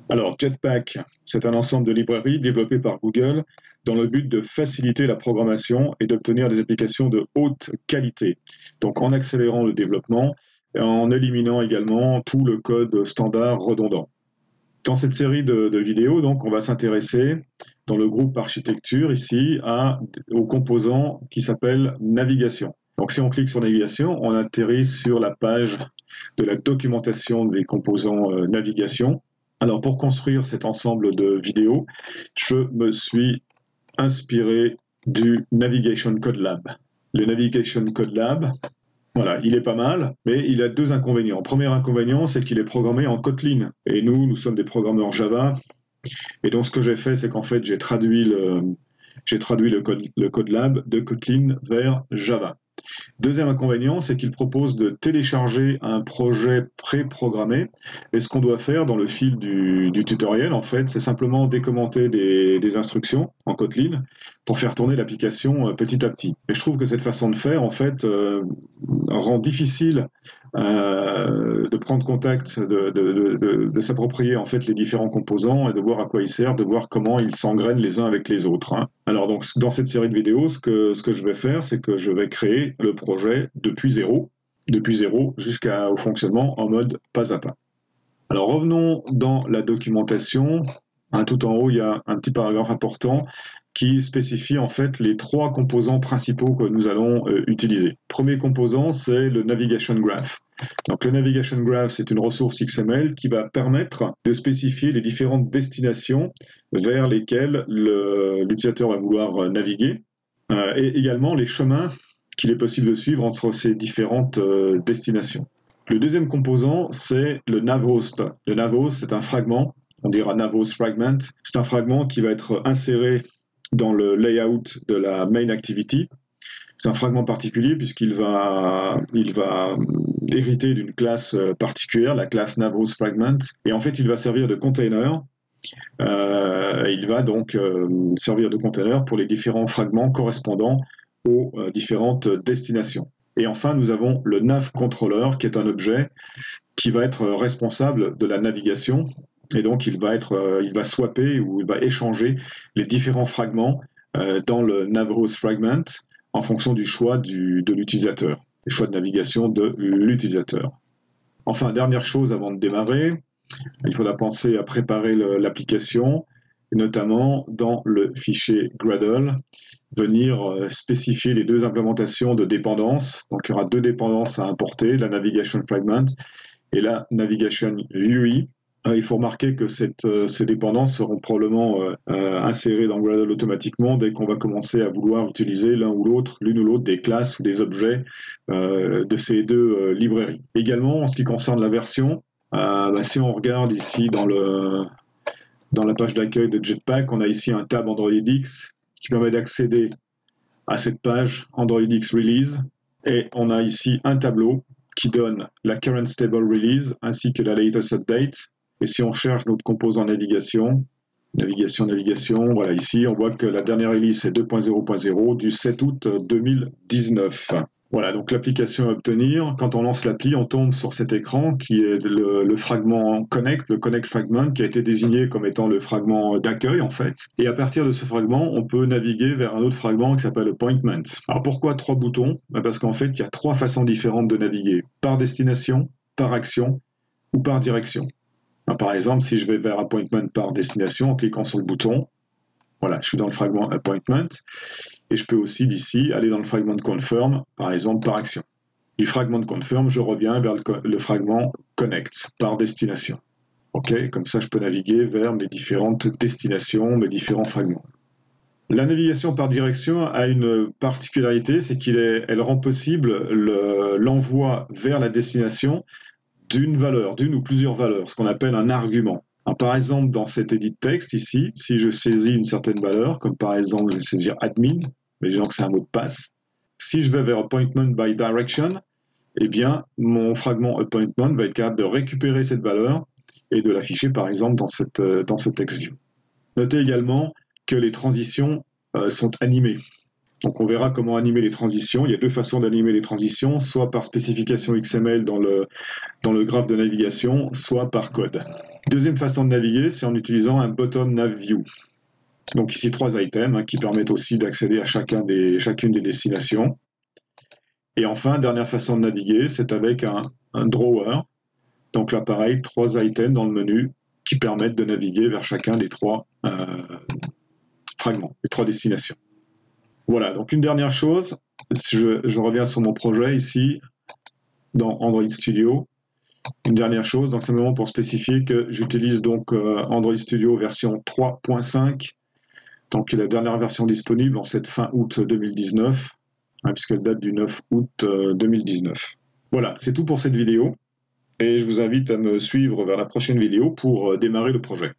Alors, Jetpack, c'est un ensemble de librairies développées par Google dans le but de faciliter la programmation et d'obtenir des applications de haute qualité. Donc, en accélérant le développement et en éliminant également tout le code standard redondant. Dans cette série de vidéos, donc, on va s'intéresser dans le groupe architecture ici aux composants qui s'appellent navigation. Donc, si on clique sur navigation, on atterrit sur la page de la documentation des composants navigation. Alors, pour construire cet ensemble de vidéos, je me suis inspiré du Navigation Code Lab. Le Navigation Code Lab, voilà, il est pas mal, mais il a deux inconvénients. Premier inconvénient, c'est qu'il est programmé en Kotlin. Et nous sommes des programmeurs Java. Et donc, ce que j'ai fait, c'est qu'en fait, j'ai traduit le Code Lab de Kotlin vers Java. Deuxième inconvénient, c'est qu'il propose de télécharger un projet pré-programmé. Et ce qu'on doit faire dans le fil du tutoriel, en fait, c'est simplement décommenter des instructions en Kotlin pour faire tourner l'application petit à petit. Et je trouve que cette façon de faire, en fait, rend difficile de prendre contact, de s'approprier en fait les différents composants et de voir à quoi ils servent, de voir comment ils s'engrènent les uns avec les autres. Alors donc dans cette série de vidéos, ce que je vais faire, c'est que je vais créer le projet depuis zéro jusqu'au fonctionnement en mode pas à pas. Alors revenons dans la documentation. Tout en haut, il y a un petit paragraphe important qui spécifie en fait les trois composants principaux que nous allons utiliser. Premier composant, c'est le Navigation Graph. Donc le Navigation Graph, c'est une ressource XML qui va permettre de spécifier les différentes destinations vers lesquelles l'utilisateur va vouloir naviguer et également les chemins qu'il est possible de suivre entre ces différentes destinations. Le deuxième composant, c'est le navhost. Le navhost, c'est un fragment, on dira navhost fragment. C'est un fragment qui va être inséré dans le layout de la main activity. C'est un fragment particulier puisqu'il va hériter d'une classe particulière, la classe navhost fragment. Et en fait, il va servir de container. Il va donc servir de container pour les différents fragments correspondant aux différentes destinations. Et enfin, nous avons le nav controller, qui est un objet qui va être responsable de la navigation. Et donc, il va swapper ou il va échanger les différents fragments dans le navhost fragment en fonction du choix de l'utilisateur, du choix de navigation de l'utilisateur. Enfin, dernière chose avant de démarrer, il faudra penser à préparer l'application, notamment dans le fichier Gradle, venir spécifier les deux implémentations de dépendance. Donc il y aura deux dépendances à importer, la Navigation Fragment et la Navigation UI. Il faut remarquer que ces dépendances seront probablement insérées dans Gradle automatiquement dès qu'on va commencer à vouloir utiliser l'une ou l'autre des classes ou des objets de ces deux librairies. Également, en ce qui concerne la version, si on regarde ici dans la page d'accueil de Jetpack, on a ici un tab Android X qui permet d'accéder à cette page Android X Release. Et on a ici un tableau qui donne la Current Stable Release ainsi que la Latest Update. Et si on cherche notre composant navigation, voilà, ici on voit que la dernière release est 2.0.0 du 7 août 2019. Voilà, donc l'application à obtenir, quand on lance l'appli, on tombe sur cet écran qui est le fragment Connect, le Connect Fragment, qui a été désigné comme étant le fragment d'accueil en fait. Et à partir de ce fragment, on peut naviguer vers un autre fragment qui s'appelle Appointment. Alors pourquoi 3 boutons? Parce qu'en fait, il y a 3 façons différentes de naviguer, par destination, par action ou par direction. Par exemple, si je vais vers Appointment par destination en cliquant sur le bouton, voilà, je suis dans le fragment Appointment, et je peux aussi d'ici aller dans le fragment Confirm, par exemple par action. Du fragment Confirm, je reviens vers le fragment Connect, par destination. Ok, comme ça je peux naviguer vers mes différentes destinations, mes différents fragments. La navigation par direction a une particularité, c'est qu'elle rend possible l'envoi vers la destination d'une valeur, d'une ou plusieurs valeurs, ce qu'on appelle un argument. Alors, par exemple, dans cet edit texte ici, si je saisis une certaine valeur, comme par exemple je vais saisir admin, mais disons que c'est un mot de passe, si je vais vers appointment by direction, eh bien mon fragment appointment va être capable de récupérer cette valeur et de l'afficher par exemple dans ce text view. Notez également que les transitions sont animées. Donc on verra comment animer les transitions. Il y a deux façons d'animer les transitions, soit par spécification XML dans le graphe de navigation, soit par code. Deuxième façon de naviguer, c'est en utilisant un bottom nav view. Donc ici 3 items qui permettent aussi d'accéder à chacune des destinations. Et enfin, dernière façon de naviguer, c'est avec un drawer. Donc là pareil, 3 items dans le menu qui permettent de naviguer vers chacun des 3 fragments, les 3 destinations. Voilà, donc une dernière chose, je reviens sur mon projet ici, dans Android Studio. Une dernière chose, donc simplement pour spécifier que j'utilise donc Android Studio version 3.5, donc la dernière version disponible en cette fin août 2019, puisqu'elle date du 9 août 2019. Voilà, c'est tout pour cette vidéo, et je vous invite à me suivre vers la prochaine vidéo pour démarrer le projet.